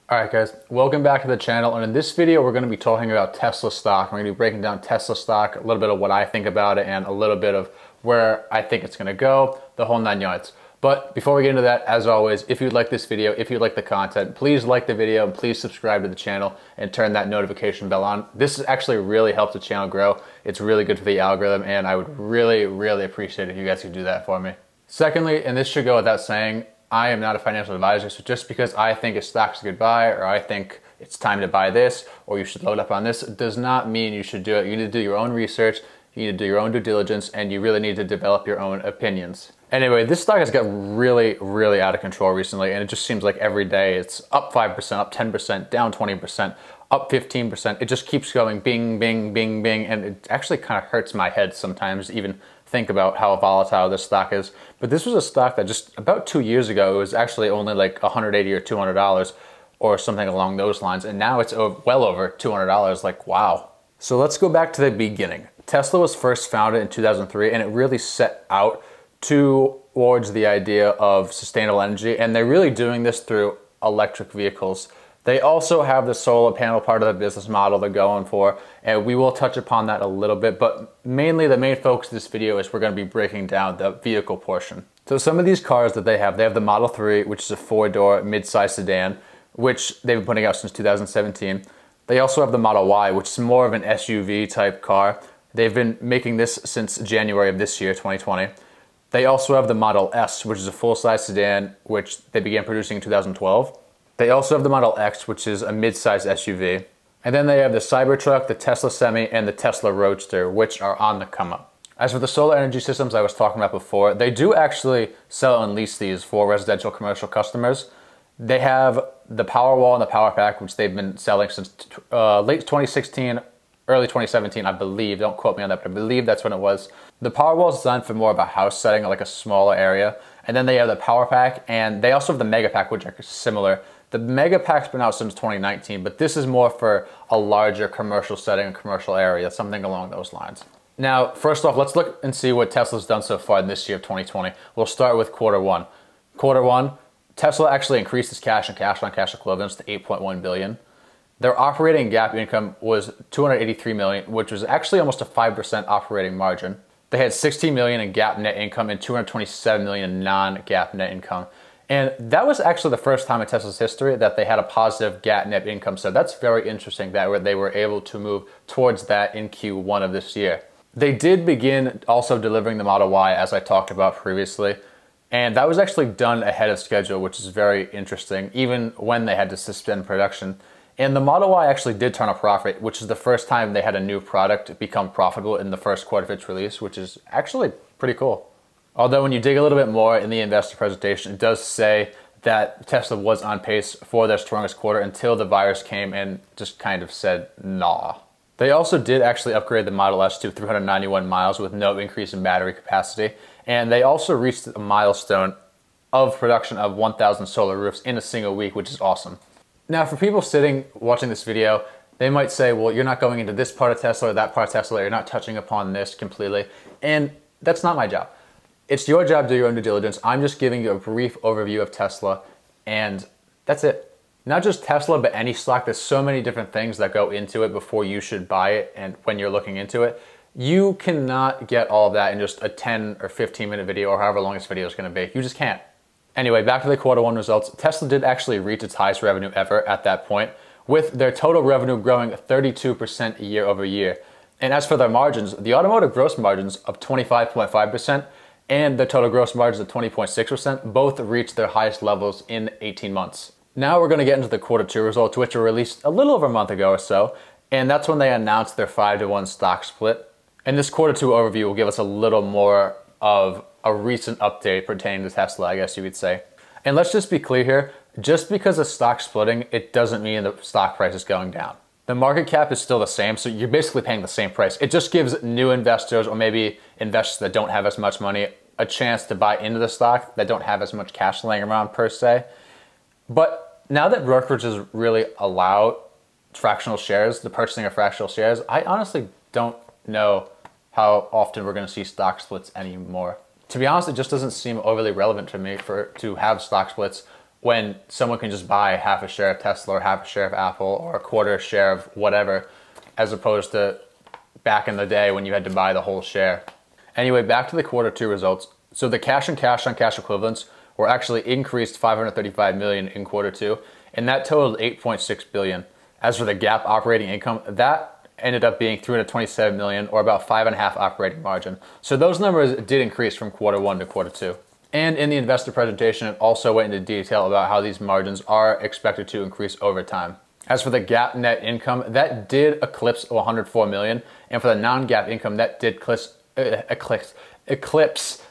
Alright guys, welcome back to the channel, and in this video we're going to be talking about Tesla stock. We're going to be breaking down Tesla stock, a little bit of what I think about it, and a little bit of where I think it's going to go, the whole 9 yards. But before we get into that, as always, if you like this video, if you like the content, please like the video and please subscribe to the channel and turn that notification bell on. This actually really helps the channel grow. It's really good for the algorithm, and I would really appreciate it if you guys could do that for me. Secondly, and this should go without saying, I am not a financial advisor, so just because I think a stock's a good buy, or I think it's time to buy this, or you should load up on this, does not mean you should do it. You need to do your own research, you need to do your own due diligence, and you really need to develop your own opinions. Anyway, this stock has got really out of control recently, and it just seems like every day it's up 5%, up 10%, down 20%, up 15%. It just keeps going bing, bing, bing, bing, and it actually kind of hurts my head sometimes to even think about how volatile this stock is. But this was a stock that just about 2 years ago, it was actually only like $180 or $200 or something along those lines, and now it's well over $200, like wow. So let's go back to the beginning. Tesla was first founded in 2003, and it really set out towards the idea of sustainable energy, and they're really doing this through electric vehicles. They also have the solar panel part of the business model they're going for, and we will touch upon that a little bit, but mainly the main focus of this video is we're going to be breaking down the vehicle portion. So some of these cars that they have the Model 3, which is a 4-door mid-size sedan, which they've been putting out since 2017. They also have the Model Y, which is more of an SUV type car. They've been making this since January of this year, 2020. They also have the Model S, which is a full-size sedan, which they began producing in 2012. They also have the Model X, which is a mid-size SUV. And then they have the Cybertruck, the Tesla Semi, and the Tesla Roadster, which are on the come up. As for the solar energy systems I was talking about before, they do actually sell and lease these for residential commercial customers. They have the Powerwall and the Power Pack, which they've been selling since late 2016, early 2017, I believe. Don't quote me on that, but I believe that's when it was. The Powerwall is designed for more of a house setting, like a smaller area. And then they have the Power Pack, and they also have the Mega Pack, which are similar. The Mega Pack's been out since 2019, but this is more for a larger commercial setting, a commercial area, something along those lines. Now, first off, let's look and see what Tesla's done so far in this year of 2020. We'll start with quarter one. Quarter one, Tesla actually increased its cash and cash-on-cash equivalents to $8.1 billion. Their operating GAAP income was $283 million, which was actually almost a 5% operating margin. They had $16 million in GAAP net income and $227 million in non-GAAP net income. And that was actually the first time in Tesla's history that they had a positive GAAP net income. So that's very interesting that they were able to move towards that in Q1 of this year. They did begin also delivering the Model Y, as I talked about previously. And that was actually done ahead of schedule, which is very interesting, even when they had to suspend production. And the Model Y actually did turn a profit, which is the first time they had a new product become profitable in the first quarter of its release, which is actually pretty cool. Although when you dig a little bit more in the investor presentation, it does say that Tesla was on pace for their strongest quarter until the virus came and just kind of said, nah. They also did actually upgrade the Model S to 391 miles with no increase in battery capacity. And they also reached a milestone of production of 1,000 solar roofs in a single week, which is awesome. Now, for people sitting watching this video, they might say, well, you're not going into this part of Tesla or that part of Tesla, you're not touching upon this completely. And that's not my job. It's your job to do your own due diligence. I'm just giving you a brief overview of Tesla, and that's it. Not just Tesla, but any stock. There's so many different things that go into it before you should buy it and when you're looking into it. You cannot get all of that in just a 10 or 15 minute video or however long this video is going to be. You just can't. Anyway, back to the quarter one results. Tesla did actually reach its highest revenue ever at that point, with their total revenue growing 32% year over year. And as for their margins, the automotive gross margins of 25.5% and the total gross margins of 20.6% both reached their highest levels in 18 months. Now we're going to get into the quarter two results, which were released a little over a month ago or so, and that's when they announced their 5-to-1 stock split. And this quarter two overview will give us a little more of a recent update pertaining to Tesla, I guess you could say. And let's just be clear here, just because of stock splitting, it doesn't mean the stock price is going down. The market cap is still the same, so you're basically paying the same price. It just gives new investors, or maybe investors that don't have as much money, a chance to buy into the stock that don't have as much cash laying around per se. But now that brokerages really allow fractional shares, the purchasing of fractional shares, I honestly don't know how often we're going to see stock splits anymore. To be honest, it just doesn't seem overly relevant to me to have stock splits when someone can just buy half a share of Tesla or half a share of Apple or a quarter share of whatever, as opposed to back in the day when you had to buy the whole share. Anyway, back to the Q2 results. So the cash and cash on cash equivalents were actually increased 535 million in Q2, and that totaled 8.6 billion. As for the GAAP operating income, that ended up being 327 million, or about 5.5% operating margin. So those numbers did increase from Q1 to Q2. And in the investor presentation, it also went into detail about how these margins are expected to increase over time. As for the GAAP net income, that did eclipse 104 million, and for the non-GAAP income, that did eclipse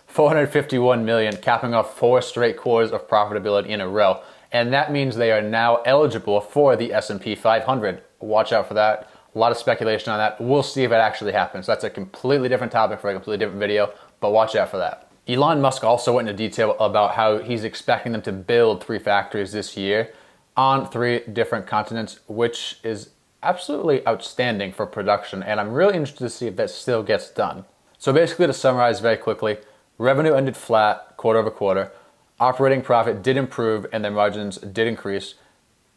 451 million, capping off 4 straight quarters of profitability in a row. And that means they are now eligible for the S&P 500. Watch out for that. A lot of speculation on that. We'll see if it actually happens. That's a completely different topic for a completely different video, but watch out for that. Elon Musk also went into detail about how he's expecting them to build 3 factories this year on 3 different continents, which is absolutely outstanding for production, and I'm really interested to see if that still gets done. So basically, to summarize very quickly, revenue ended flat quarter over quarter, operating profit did improve and their margins did increase,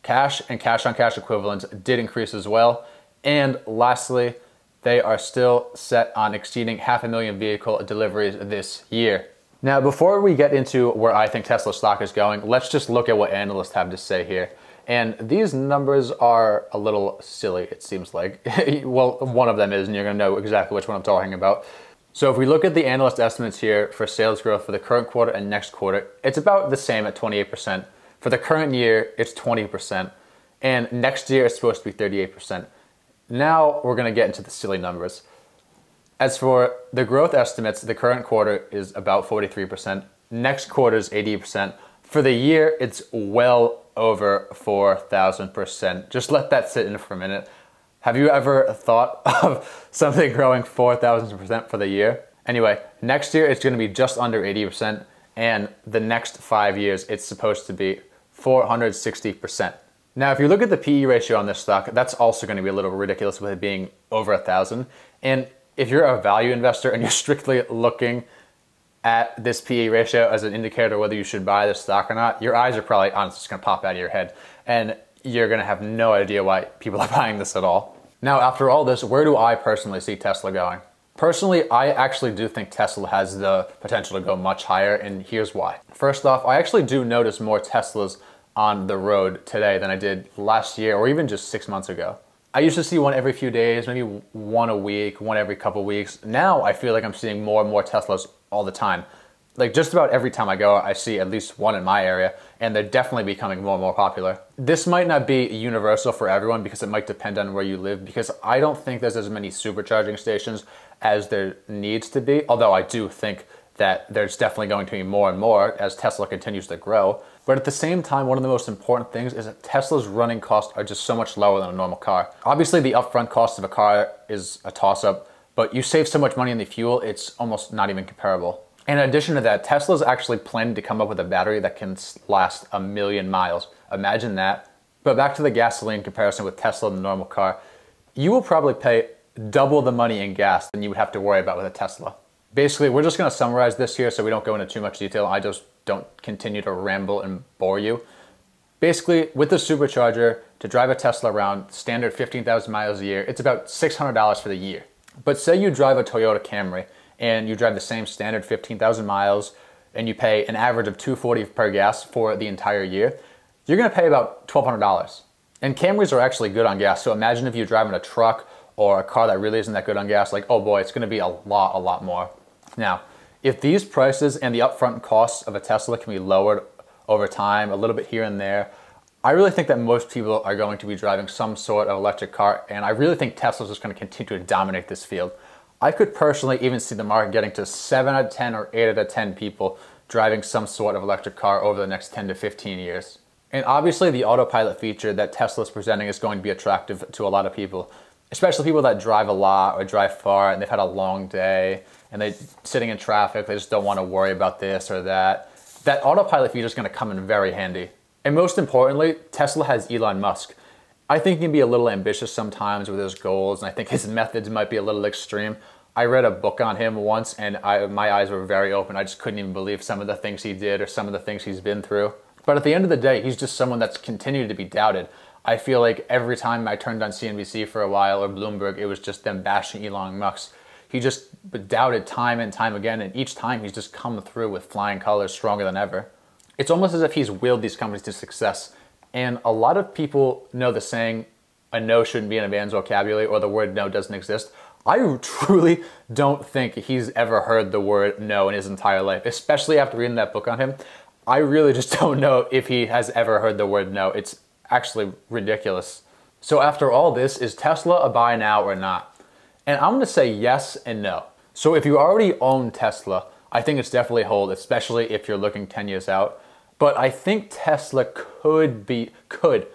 cash and cash on cash equivalents did increase as well, and lastly, they are still set on exceeding 500,000 vehicle deliveries this year. Now, before we get into where I think Tesla stock is going, let's just look at what analysts have to say here. And these numbers are a little silly, it seems like. Well, one of them is, and you're gonna know exactly which one I'm talking about. So if we look at the analyst estimates here for sales growth for the current quarter and next quarter, it's about the same at 28%. For the current year, it's 20%. And next year, it's supposed to be 38%. Now we're gonna get into the silly numbers. As for the growth estimates, the current quarter is about 43%. Next quarter is 80%. For the year, it's well over 4,000%. Just let that sit in for a minute. Have you ever thought of something growing 4,000% for the year? Anyway, next year it's gonna be just under 80%, and the next 5 years it's supposed to be 460%. Now, if you look at the PE ratio on this stock, that's also gonna be a little ridiculous with it being over 1,000. And if you're a value investor and you're strictly looking at this PE ratio as an indicator whether you should buy this stock or not, your eyes are probably honestly just gonna pop out of your head, and you're gonna have no idea why people are buying this at all. Now, after all this, where do I personally see Tesla going? Personally, I actually do think Tesla has the potential to go much higher, and here's why. First off, I actually do notice more Teslas on the road today than I did last year or even just 6 months ago. I used to see one every few days, maybe one a week, one every couple weeks. Now I feel like I'm seeing more and more Teslas all the time. Like just about every time I go, I see at least one in my area, and they're definitely becoming more and more popular. This might not be universal for everyone because it might depend on where you live, because I don't think there's as many supercharging stations as there needs to be, although I do think that there's definitely going to be more and more as Tesla continues to grow. But at the same time, one of the most important things is that Tesla's running costs are just so much lower than a normal car. Obviously, the upfront cost of a car is a toss-up, but you save so much money in the fuel, it's almost not even comparable. In addition to that, Tesla's actually planning to come up with a battery that can last 1,000,000 miles. Imagine that. But back to the gasoline comparison with Tesla and the normal car, you will probably pay double the money in gas than you would have to worry about with a Tesla. Basically, we're just gonna summarize this here so we don't go into too much detail. I just don't continue to ramble and bore you. Basically, with the supercharger, to drive a Tesla around standard 15,000 miles a year, it's about $600 for the year. But say you drive a Toyota Camry and you drive the same standard 15,000 miles and you pay an average of $240 per gas for the entire year, you're gonna pay about $1,200. And Camrys are actually good on gas, so imagine if you're driving a truck or a car that really isn't that good on gas, like, oh boy, it's gonna be a lot more. Now, if these prices and the upfront costs of a Tesla can be lowered over time, a little bit here and there, I really think that most people are going to be driving some sort of electric car, and I really think Tesla's just gonna continue to dominate this field. I could personally even see the market getting to 7 out of 10 or 8 out of 10 people driving some sort of electric car over the next 10 to 15 years. And obviously the autopilot feature that Tesla's presenting is going to be attractive to a lot of people, especially people that drive a lot or drive far and they've had a long day and they're sitting in traffic, they just don't want to worry about this or that. That autopilot feature is going to come in very handy. And most importantly, Tesla has Elon Musk. I think he can be a little ambitious sometimes with his goals, and I think his methods might be a little extreme. I read a book on him once and my eyes were very open. I just couldn't even believe some of the things he did or some of the things he's been through. But at the end of the day, he's just someone that's continued to be doubted. I feel like every time I turned on CNBC for a while or Bloomberg, it was just them bashing Elon Musk. He just doubted time and time again, and each time he's just come through with flying colors stronger than ever. It's almost as if he's willed these companies to success. And a lot of people know the saying, a no shouldn't be in a man's vocabulary, or the word no doesn't exist. I truly don't think he's ever heard the word no in his entire life, especially after reading that book on him. I really just don't know if he has ever heard the word no. It's actually ridiculous. So after all this, is Tesla a buy now or not? And I'm gonna say yes and no. So if you already own Tesla, I think it's definitely a hold, especially if you're looking 10 years out. But I think Tesla could be a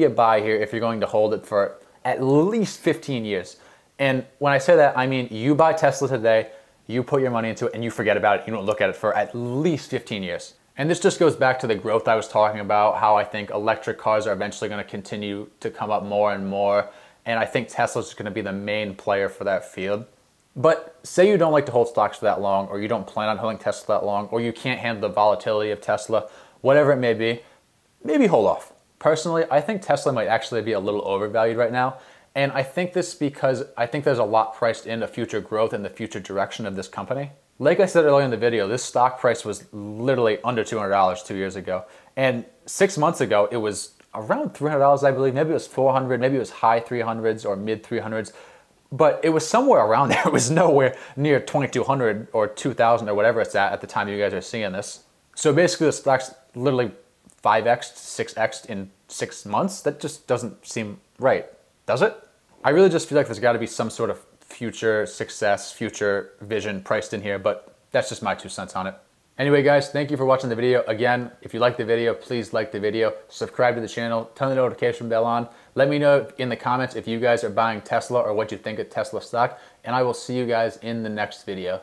buy here if you're going to hold it for at least 15 years. And when I say that, I mean you buy Tesla today, you put your money into it and you forget about it. You don't look at it for at least 15 years. And this just goes back to the growth I was talking about, how I think electric cars are eventually going to continue to come up more and more. And I think Tesla's going to be the main player for that field. But say you don't like to hold stocks for that long, or you don't plan on holding Tesla that long, or you can't handle the volatility of Tesla, whatever it may be, maybe hold off. Personally, I think Tesla might actually be a little overvalued right now. And I think this because I think there's a lot priced into future growth and the future direction of this company. Like I said earlier in the video, this stock price was literally under $200 2 years ago. And 6 months ago, it was around $300, I believe. Maybe it was $400, maybe it was high 300s or mid 300s. But it was somewhere around there. It was nowhere near 2,200 or 2,000 or whatever it's at the time you guys are seeing this. So basically the stock's literally 5x'd, 6x'd in 6 months. That just doesn't seem right, does it? I really just feel like there's got to be some sort of future success, future vision priced in here, but that's just my 2 cents on it. Anyway, guys, thank you for watching the video. Again, if you like the video, please like the video, subscribe to the channel, turn the notification bell on. Let me know in the comments if you guys are buying Tesla or what you think of Tesla stock, and I will see you guys in the next video.